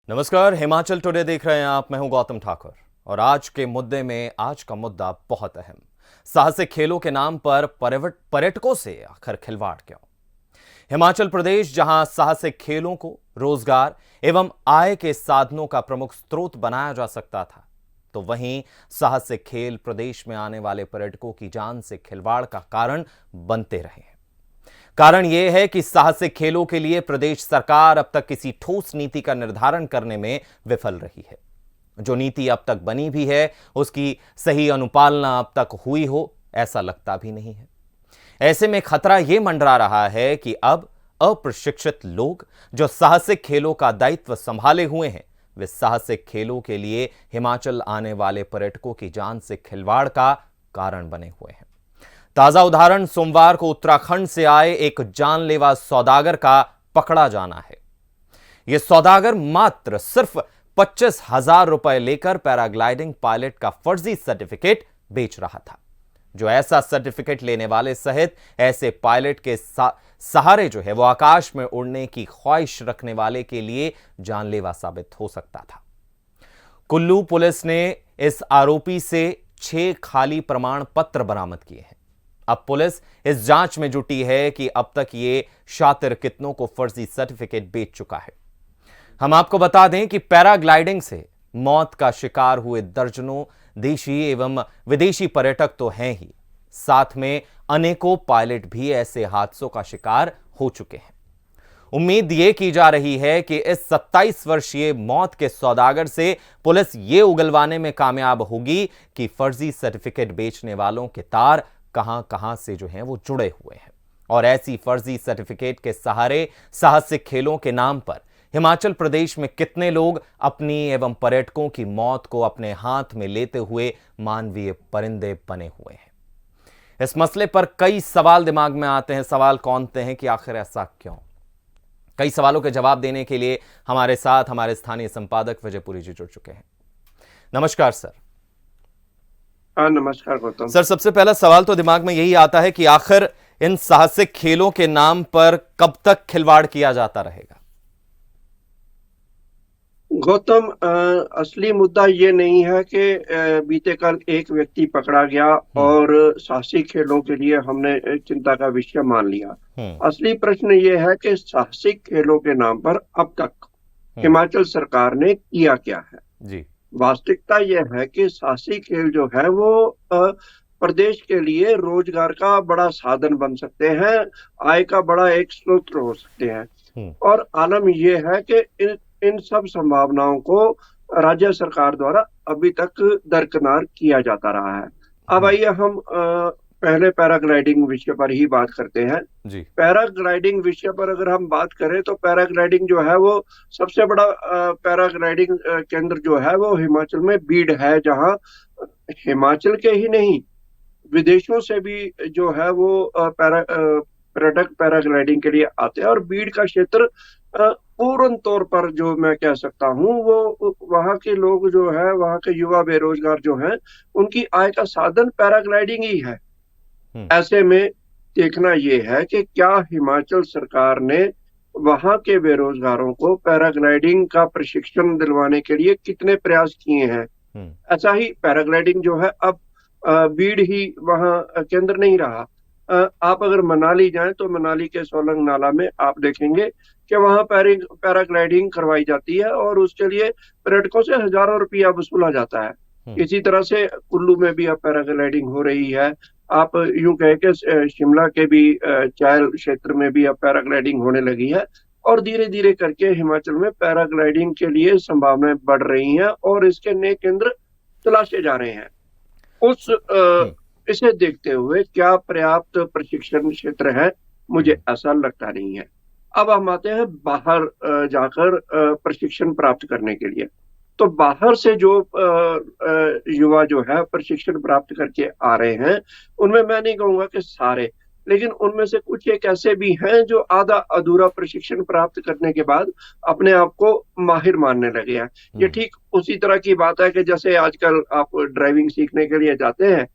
नमस्कार, हिमाचल टुडे देख रहे हैं आप। मैं हूं गौतम ठाकुर और आज के मुद्दे में आज का मुद्दा बहुत अहम। साहसिक खेलों के नाम पर पर्यटकों से आखिर खिलवाड़ क्यों? हिमाचल प्रदेश जहां साहसिक खेलों को रोजगार एवं आय के साधनों का प्रमुख स्रोत बनाया जा सकता था, तो वहीं साहसिक खेल प्रदेश में आने वाले पर्यटकों की जान से खिलवाड़ का कारण बनते रहे हैं। कारण यह है कि साहसिक खेलों के लिए प्रदेश सरकार अब तक किसी ठोस नीति का निर्धारण करने में विफल रही है। जो नीति अब तक बनी भी है, उसकी सही अनुपालना अब तक हुई हो, ऐसा लगता भी नहीं है। ऐसे में खतरा यह मंडरा रहा है कि अब अप्रशिक्षित लोग जो साहसिक खेलों का दायित्व संभाले हुए हैं, वे साहसिक खेलों के लिए हिमाचल आने वाले पर्यटकों की जान से खिलवाड़ का कारण बने हुए हैं। ताजा उदाहरण सोमवार को उत्तराखंड से आए एक जानलेवा सौदागर का पकड़ा जाना है। यह सौदागर मात्र सिर्फ 25,000 रुपए लेकर पैराग्लाइडिंग पायलट का फर्जी सर्टिफिकेट बेच रहा था, जो ऐसा सर्टिफिकेट लेने वाले सहित ऐसे पायलट के सहारे जो है वो आकाश में उड़ने की ख्वाहिश रखने वाले के लिए जानलेवा साबित हो सकता था। कुल्लू पुलिस ने इस आरोपी से 6 खाली प्रमाण पत्र बरामद किए हैं। अब पुलिस इस जांच में जुटी है कि अब तक ये शातिर कितनों को फर्जी सर्टिफिकेट बेच चुका है। हम आपको बता दें कि पैराग्लाइडिंग से मौत का शिकार हुए दर्जनों देशी एवं विदेशी पर्यटक तो हैं ही, साथ में अनेकों पायलट भी ऐसे हादसों का शिकार हो चुके हैं। उम्मीद यह की जा रही है कि इस 27 वर्षीय मौत के सौदागर से पुलिस ये उगलवाने में कामयाब होगी कि फर्जी सर्टिफिकेट बेचने वालों के तार कहां कहां से जो हैं वो जुड़े हुए हैं और ऐसी फर्जी सर्टिफिकेट के सहारे साहसिक खेलों के नाम पर हिमाचल प्रदेश में कितने लोग अपनी एवं पर्यटकों की मौत को अपने हाथ में लेते हुए मानवीय परिंदे बने हुए हैं। इस मसले पर कई सवाल दिमाग में आते हैं। सवाल कौनते हैं कि आखिर ऐसा क्यों? कई सवालों के जवाब देने के लिए हमारे साथ हमारे स्थानीय संपादक विजयपुरी जी जुड़ चुके हैं। नमस्कार सर। नमस्कार गौतम सर, सबसे पहला सवाल तो दिमाग में यही आता है कि आखिर इन साहसिक खेलों के नाम पर कब तक खिलवाड़ किया जाता रहेगा? गौतम, असली मुद्दा ये नहीं है कि बीते कल एक व्यक्ति पकड़ा गया और साहसिक खेलों के लिए हमने चिंता का विषय मान लिया। असली प्रश्न ये है कि साहसिक खेलों के नाम पर अब तक हिमाचल सरकार ने किया क्या है जी। वास्तविकता यह है कि साहसिक खेल जो है वो प्रदेश के लिए रोजगार का बड़ा साधन बन सकते हैं, आय का बड़ा एक स्रोत हो सकते हैं। और आलम यह है कि इन सब संभावनाओं को राज्य सरकार द्वारा अभी तक दरकिनार किया जाता रहा है। अब आइए हम पहले पैराग्लाइडिंग विषय पर ही बात करते हैं जी। पैराग्लाइडिंग विषय पर अगर हम बात करें तो पैराग्लाइडिंग जो है वो सबसे बड़ा पैराग्लाइडिंग केंद्र जो है वो हिमाचल में बीड है, जहां हिमाचल के ही नहीं विदेशों से भी जो है वो पर्यटक पैराग्लाइडिंग के लिए आते हैं। और बीड का क्षेत्र पूर्ण तौर पर जो मैं कह सकता हूँ वो वहाँ के लोग जो है, वहाँ के युवा बेरोजगार जो हैं, उनकी आय का साधन पैराग्लाइडिंग ही है। ऐसे में देखना यह है कि क्या हिमाचल सरकार ने वहां के बेरोजगारों को पैराग्लाइडिंग का प्रशिक्षण दिलवाने के लिए कितने प्रयास किए हैं। ऐसा ही पैराग्लाइडिंग जो है अब बीड ही वहां केंद्र नहीं रहा। आप अगर मनाली जाएं तो मनाली के सोलंग नाला में आप देखेंगे कि वहां पैराग्लाइडिंग करवाई जाती है और उसके लिए पर्यटकों से हजारों रुपया वसूला जाता है। इसी तरह से कुल्लू में भी अब पैराग्लाइडिंग हो रही है। आप यूं कहे कि शिमला के भी चायल क्षेत्र में भी अब पैराग्लाइडिंग होने लगी है और धीरे धीरे करके हिमाचल में पैराग्लाइडिंग के लिए संभावनाएं बढ़ रही हैं और इसके नए केंद्र तलाशे जा रहे हैं। इसे देखते हुए क्या पर्याप्त प्रशिक्षण क्षेत्र है, मुझे ऐसा लगता नहीं है। अब हम आते हैं बाहर जाकर प्रशिक्षण प्राप्त करने के लिए। तो बाहर से जो युवा जो है प्रशिक्षण प्राप्त करके आ रहे हैं, उनमें मैं नहीं कहूंगा कि सारे, लेकिन उनमें से कुछ एक ऐसे भी हैं जो आधा अधूरा प्रशिक्षण प्राप्त करने के बाद अपने आप को माहिर मानने लगे हैं। ये ठीक उसी तरह की बात है कि जैसे आजकल आप ड्राइविंग सीखने के लिए जाते हैं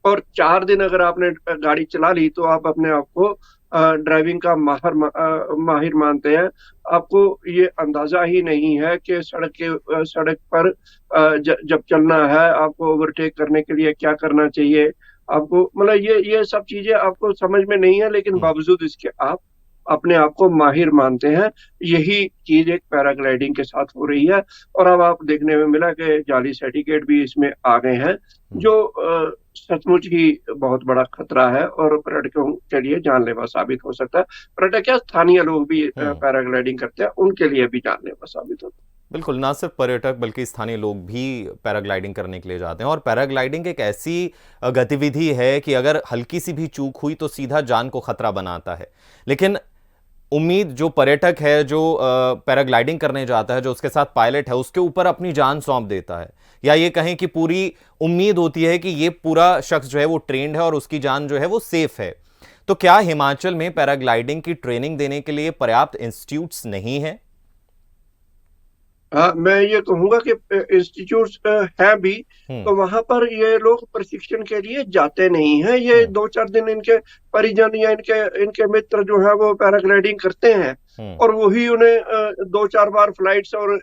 और 4 दिन अगर आपने गाड़ी चला ली तो आप अपने आप को ड्राइविंग का माहिर मानते हैं। आपको ये अंदाजा ही नहीं है कि सड़क पर जब चलना है आपको ओवरटेक करने के लिए क्या करना चाहिए। आपको मतलब ये सब चीजें आपको समझ में नहीं है, लेकिन बावजूद इसके आप अपने आप को माहिर मानते हैं। यही चीज एक पैराग्लाइडिंग के साथ हो रही है। और अब आप देखने में मिला कि जाली सर्टिफिकेट भी इसमें आ गए हैं, जो सचमुच ही बहुत बड़ा खतरा है और पर्यटकों के लिए जानलेवा साबित हो सकता है। पर्यटक क्या, स्थानीय लोग भी पैराग्लाइडिंग करते हैं, उनके लिए भी जानलेवा साबित होता है। बिल्कुल, ना सिर्फ पर्यटक बल्कि स्थानीय लोग भी पैराग्लाइडिंग करने के लिए जाते हैं। और पैराग्लाइडिंग एक ऐसी गतिविधि है कि अगर हल्की सी भी चूक हुई तो सीधा जान को खतरा बनाता है। लेकिन उम्मीद जो पर्यटक है, जो पैराग्लाइडिंग करने जाता है, जो उसके साथ पायलट है, उसके ऊपर अपनी जान सौंप देता है, या ये कहें कि पूरी उम्मीद होती है कि ये पूरा शख्स जो है वो ट्रेंड है और उसकी जान जो है वो सेफ है। तो क्या हिमाचल में पैराग्लाइडिंग की ट्रेनिंग देने के लिए पर्याप्त इंस्टीट्यूट्स नहीं है? हाँ, मैं ये कहूंगा कि इंस्टीट्यूट्स हैं भी, तो वहां पर ये लोग प्रशिक्षण के लिए जाते नहीं हैं। ये 2-4 दिन इनके परिजन या इनके मित्र जो है वो पैराग्लाइडिंग करते हैं और वही उन्हें 2-4 बार फ्लाइट्स और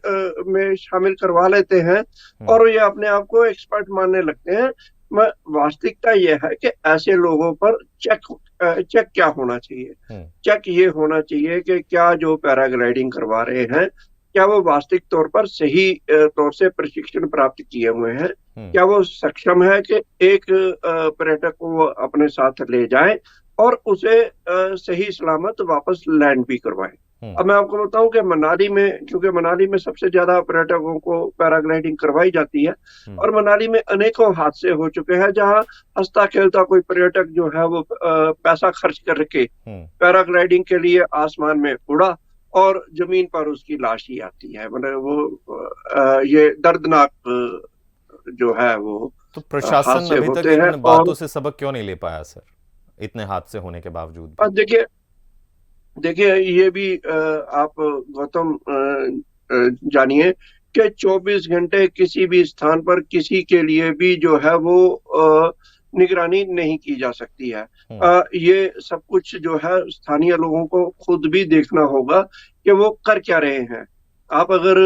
में शामिल करवा लेते हैं और ये अपने आप को एक्सपर्ट मानने लगते हैं। वास्तविकता यह है कि ऐसे लोगों पर चेक क्या होना चाहिए। चेक ये होना चाहिए कि क्या जो पैराग्लाइडिंग करवा रहे हैं, क्या वो वास्तविक तौर पर सही तौर से प्रशिक्षण प्राप्त किए हुए हैं। क्या वो सक्षम है कि एक पर्यटक को वो अपने साथ ले जाए और उसे सही सलामत वापस लैंड भी करवाए। अब मैं आपको बताऊं कि मनाली में, क्योंकि मनाली में सबसे ज्यादा पर्यटकों को पैराग्लाइडिंग करवाई जाती है और मनाली में अनेकों हादसे हो चुके हैं जहां हंसता खेलता कोई पर्यटक जो है वो पैसा खर्च करके पैराग्लाइडिंग के लिए आसमान में उड़ा और जमीन पर उसकी लाश ही आती है। मतलब वो ये दर्दनाक जो है वो तो प्रशासन अभी तक इन बातों से सबक क्यों नहीं ले पाया सर, इतने हादसे होने के बावजूद भी? देखिए ये भी आप गौतम जानिए कि 24 घंटे किसी भी स्थान पर किसी के लिए भी जो है वो निगरानी नहीं की जा सकती है। ये सब कुछ जो है स्थानीय लोगों को खुद भी देखना होगा कि वो कर क्या रहे हैं। आप अगर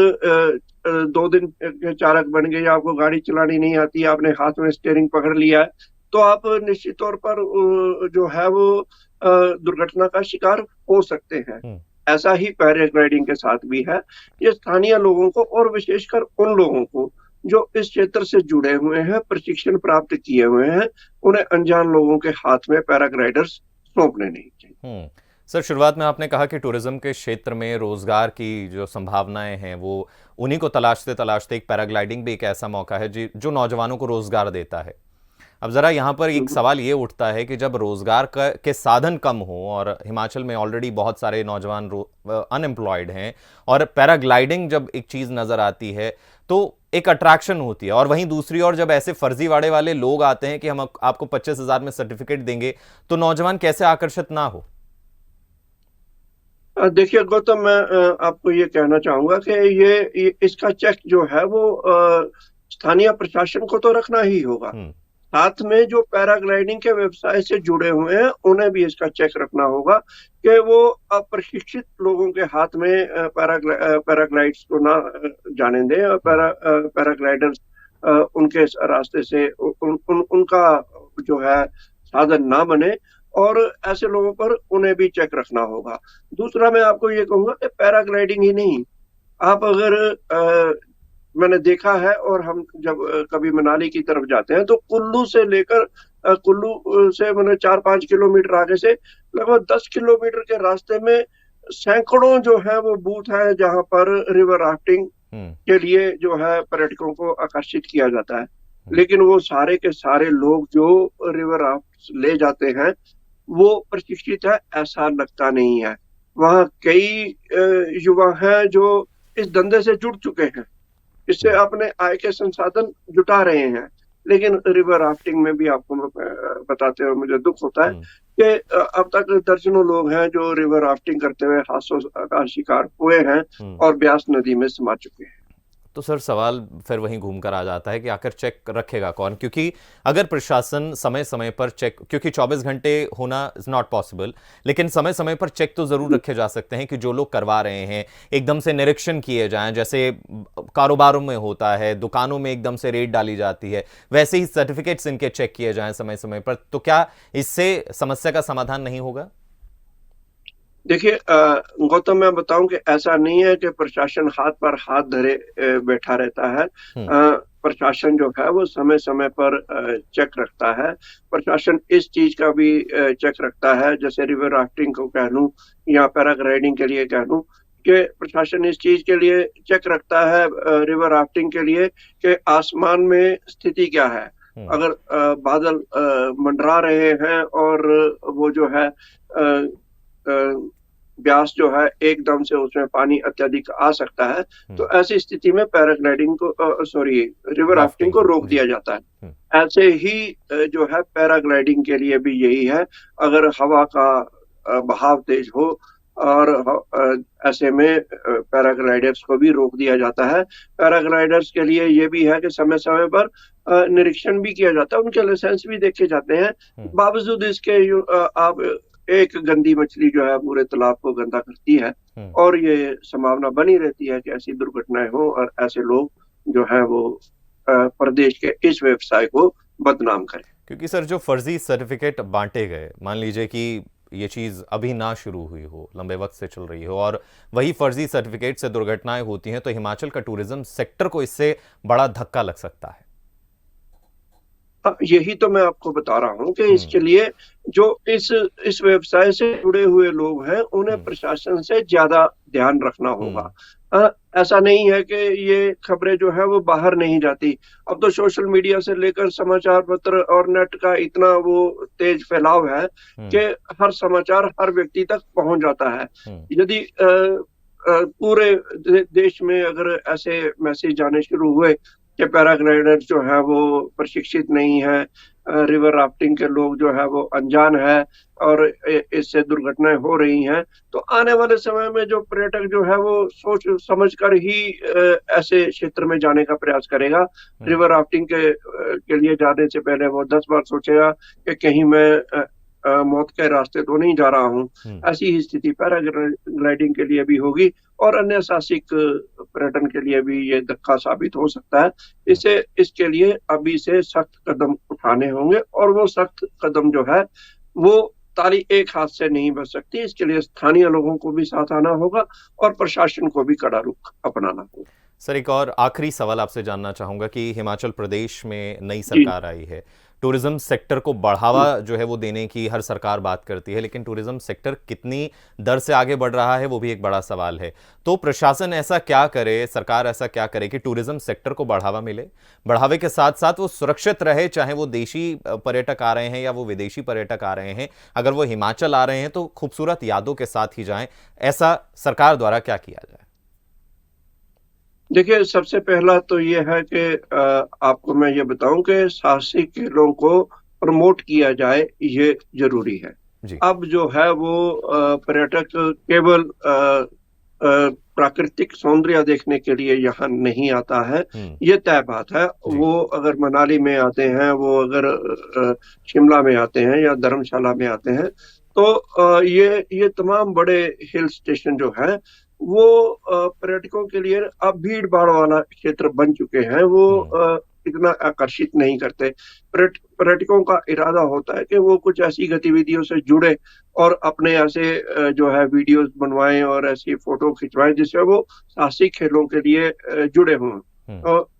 2 दिन के चालक बन गए, आपको गाड़ी चलानी नहीं आती, आपने हाथ में स्टीयरिंग पकड़ लिया है, तो आप निश्चित तौर पर जो है वो दुर्घटना का शिकार हो सकते हैं। ऐसा ही पैराग्लाइडिंग के साथ भी है। ये स्थानीय लोगों को और विशेषकर उन लोगों को जो इस क्षेत्र से जुड़े हुए हैं, प्रशिक्षण प्राप्त किए हुए हैं, उन्हें अनजान लोगों के हाथ में पैराग्लाइडर्स सौंपने नहीं चाहिए। सर, शुरुआत में आपने कहा कि टूरिज्म के क्षेत्र में रोजगार की जो संभावनाएं हैं वो उन्हीं को तलाशते तलाशते एक पैराग्लाइडिंग भी एक ऐसा मौका है जो नौजवानों को रोजगार देता है। अब जरा यहाँ पर एक सवाल ये उठता है कि जब रोजगार के साधन कम हो और हिमाचल में ऑलरेडी बहुत सारे नौजवान अनएम्प्लॉयड हैं और पैराग्लाइडिंग जब एक चीज नजर आती है तो एक अट्रैक्शन होती है, और वहीं दूसरी ओर जब ऐसे फर्जीवाड़े वाले लोग आते हैं कि हम आपको 25,000 में सर्टिफिकेट देंगे, तो नौजवान कैसे आकर्षित ना हो? देखिए गौतम, मैं आपको ये कहना चाहूंगा कि ये इसका चेक जो है वो स्थानीय प्रशासन को तो रखना ही होगा। साथ में जो पैराग्लाइडिंग के व्यवसाय से जुड़े हुए हैं उन्हें भी इसका चेक रखना होगा कि वो अप्रशिक्षित लोगों के हाथ में पैराग्लाइड्स को ना जाने दें। पैराग्लाइडर्स उनके रास्ते से उनका जो है साधन ना बने और ऐसे लोगों पर उन्हें भी चेक रखना होगा। दूसरा मैं आपको ये कहूंगा कि पैराग्लाइडिंग ही नहीं, आप अगर मैंने देखा है और हम जब कभी मनाली की तरफ जाते हैं तो कुल्लू से लेकर कुल्लू से मतलब 4-5 किलोमीटर आगे से लगभग 10 किलोमीटर के रास्ते में सैकड़ों जो है वो बूथ है जहां पर रिवर राफ्टिंग के लिए जो है पर्यटकों को आकर्षित किया जाता है। लेकिन वो सारे के सारे लोग जो रिवर राफ्ट ले जाते हैं वो प्रशिक्षित है ऐसा लगता नहीं है। वहाँ कई युवा हैं जो इस धंधे से जुड़ चुके हैं, इससे अपने आय के संसाधन जुटा रहे हैं। लेकिन रिवर राफ्टिंग में भी आपको बताते हुए मुझे दुख होता है कि अब तक दर्जनों लोग हैं जो रिवर राफ्टिंग करते हुए हादसों का शिकार हुए हैं और ब्यास नदी में समा चुके हैं। तो सर सवाल फिर वहीं घूम कर आ जाता है कि आखिर चेक रखेगा कौन, क्योंकि अगर प्रशासन समय समय पर चेक, क्योंकि 24 घंटे होना इज नॉट पॉसिबल, लेकिन समय समय पर चेक तो जरूर रखे जा सकते हैं कि जो लोग करवा रहे हैं एकदम से निरीक्षण किए जाएं, जैसे कारोबारों में होता है, दुकानों में एकदम से रेड डाली जाती है, वैसे ही सर्टिफिकेट्स इनके चेक किए जाएं समय समय पर। तो क्या इससे समस्या का समाधान नहीं होगा? देखिए गौतम, मैं बताऊं कि ऐसा नहीं है कि प्रशासन हाथ पर हाथ धरे बैठा रहता है। प्रशासन जो है वो समय समय पर चेक रखता है। प्रशासन इस चीज का भी चेक रखता है, जैसे रिवर राफ्टिंग को कह लूं या पैराग्लाइडिंग के लिए कह लूं, कि प्रशासन इस चीज के लिए चेक रखता है रिवर राफ्टिंग के लिए कि आसमान में स्थिति क्या है। अगर बादल मंडरा रहे हैं और वो जो है ब्यास जो है एकदम से उसमें पानी अत्यधिक आ सकता है, तो ऐसी स्थिति में पैराग्लाइडिंग को रिवर राफ्टिंग को रोक दिया जाता है। ऐसे ही जो है पैराग्लाइडिंग के लिए भी यही है। अगर हवा का बहाव तेज हो और ऐसे में पैराग्लाइडर्स को भी रोक दिया जाता है। पैराग्लाइडर्स के लिए ये भी है कि समय समय पर निरीक्षण भी किया जाता है, उनके लाइसेंस भी देखे जाते हैं। बावजूद इसके आप एक गंदी मछली जो है पूरे तालाब को गंदा करती है, और ये संभावना बनी रहती है कि ऐसी दुर्घटनाएं हो और ऐसे लोग जो है वो प्रदेश के इस व्यवसाय को बदनाम करें। क्योंकि सर जो फर्जी सर्टिफिकेट बांटे गए, मान लीजिए कि ये चीज अभी ना शुरू हुई हो, लंबे वक्त से चल रही हो, और वही फर्जी सर्टिफिकेट से दुर्घटनाएं होती हैं, तो हिमाचल का टूरिज्म सेक्टर को इससे बड़ा धक्का लग सकता है। यही तो मैं आपको बता रहा हूँ कि इसके लिए जो इस व्यवसाय से जुड़े हुए लोग हैं, उन्हें प्रशासन से ज्यादा ध्यान रखना होगा। ऐसा नहीं है कि ये खबरें जो है वो बाहर नहीं जाती। अब तो सोशल मीडिया से लेकर समाचार पत्र और नेट का इतना वो तेज फैलाव है कि हर समाचार हर व्यक्ति तक पहुंच जाता है। यदि पूरे देश में अगर ऐसे मैसेज आने शुरू हुए कि पैराग्लाइडर जो है वो प्रशिक्षित नहीं है, रिवर राफ्टिंग के लोग जो है वो अनजान है और इससे दुर्घटनाएं हो रही हैं, तो आने वाले समय में जो पर्यटक जो है वो सोच समझ कर ही ऐसे क्षेत्र में जाने का प्रयास करेगा। रिवर राफ्टिंग के लिए जाने से पहले वो 10 बार सोचेगा कि कहीं मैं मौत के रास्ते तो नहीं जा रहा हूँ। ऐसी ही स्थिति पैराग्लाइडिंग के लिए भी होगी और अन्य साहसिक पर्यटन के लिए भी ये धक्का साबित हो सकता है। इसके लिए अभी से सख्त कदम उठाने होंगे, और वो सख्त कदम जो है वो ताली एक हाथ से नहीं बच सकती। इसके लिए स्थानीय लोगों को भी साथ आना होगा और प्रशासन को भी कड़ा रुख अपनाना होगा। सर एक और आखिरी सवाल आपसे जानना चाहूंगा कि हिमाचल प्रदेश में नई सरकार आई है, टूरिज्म सेक्टर को बढ़ावा जो है वो देने की हर सरकार बात करती है, लेकिन टूरिज्म सेक्टर कितनी दर से आगे बढ़ रहा है वो भी एक बड़ा सवाल है। तो प्रशासन ऐसा क्या करे, सरकार ऐसा क्या करे कि टूरिज्म सेक्टर को बढ़ावा मिले, बढ़ावे के साथ साथ वो सुरक्षित रहे, चाहे वो देशी पर्यटक आ रहे हैं या वो विदेशी पर्यटक आ रहे हैं, अगर वो हिमाचल आ रहे हैं तो खूबसूरत यादों के साथ ही जाएं। ऐसा सरकार द्वारा क्या किया जाए? देखिए, सबसे पहला तो ये है कि आपको मैं ये बताऊं कि साहसिक खेलों को प्रमोट किया जाए, ये जरूरी है। अब जो है वो पर्यटक केवल प्राकृतिक सौंदर्य देखने के लिए यहाँ नहीं आता है, ये तय बात है। वो अगर मनाली में आते हैं, वो अगर शिमला में आते हैं या धर्मशाला में आते हैं, तो ये तमाम बड़े हिल स्टेशन जो है वो पर्यटकों के लिए अब भीड़ भाड़ वाला क्षेत्र बन चुके हैं। वो इतना आकर्षित नहीं करते। पर्यटकों का इरादा होता है कि वो कुछ ऐसी गतिविधियों से जुड़े और अपने ऐसे जो है वीडियोस बनवाएं और ऐसी फोटो खिंचवाएं जिससे वो साहसिक खेलों के लिए जुड़े हों।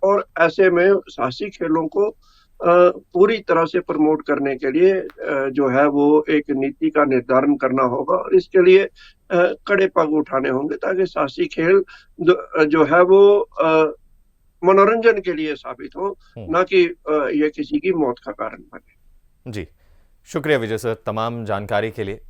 और ऐसे में साहसिक खेलों को पूरी तरह से प्रमोट करने के लिए जो है वो एक नीति का निर्धारण करना होगा, और इसके लिए कड़े पग उठाने होंगे ताकि साहसिक खेल जो है वो मनोरंजन के लिए साबित हो, ना कि ये किसी की मौत का कारण बने। जी, शुक्रिया विजय सर तमाम जानकारी के लिए।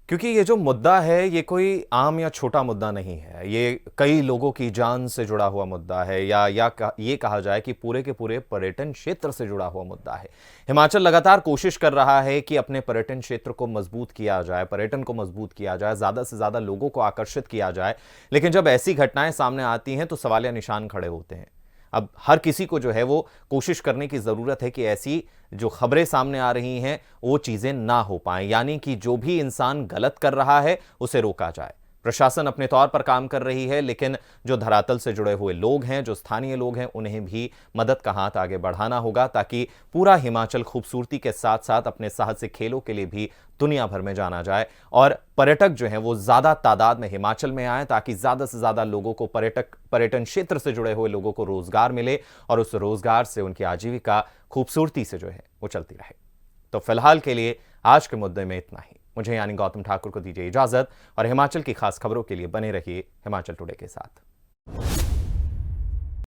क्योंकि ये जो मुद्दा है ये कोई आम या छोटा मुद्दा नहीं है, ये कई लोगों की जान से जुड़ा हुआ मुद्दा है, ये कहा जाए कि पूरे के पूरे पर्यटन क्षेत्र से जुड़ा हुआ मुद्दा है। हिमाचल लगातार कोशिश कर रहा है कि अपने पर्यटन क्षेत्र को मजबूत किया जाए, पर्यटन को मजबूत किया जाए, ज्यादा से ज्यादा लोगों को आकर्षित किया जाए, लेकिन जब ऐसी घटनाएं सामने आती हैं तो सवालिया निशान खड़े होते हैं। अब हर किसी को जो है वो कोशिश करने की जरूरत है कि ऐसी जो खबरें सामने आ रही हैं वो चीजें ना हो पाएं, यानी कि जो भी इंसान गलत कर रहा है उसे रोका जाए। प्रशासन अपने तौर पर काम कर रही है, लेकिन जो धरातल से जुड़े हुए लोग हैं, जो स्थानीय लोग हैं, उन्हें भी मदद का हाथ आगे बढ़ाना होगा ताकि पूरा हिमाचल खूबसूरती के साथ साथ अपने साहसिक खेलों के लिए भी दुनिया भर में जाना जाए और पर्यटक जो हैं वो ज्यादा तादाद में हिमाचल में आए ताकि ज्यादा से ज्यादा लोगों को पर्यटन क्षेत्र से जुड़े हुए लोगों को रोजगार मिले और उस रोजगार से उनकी आजीविका खूबसूरती से जो है वो चलती रहे। तो फिलहाल के लिए आज के मुद्दे में इतना ही। मुझे यानी गौतम ठाकुर को दीजिए इजाजत और हिमाचल की खास खबरों के लिए बने रहिए हिमाचल टुडे के साथ।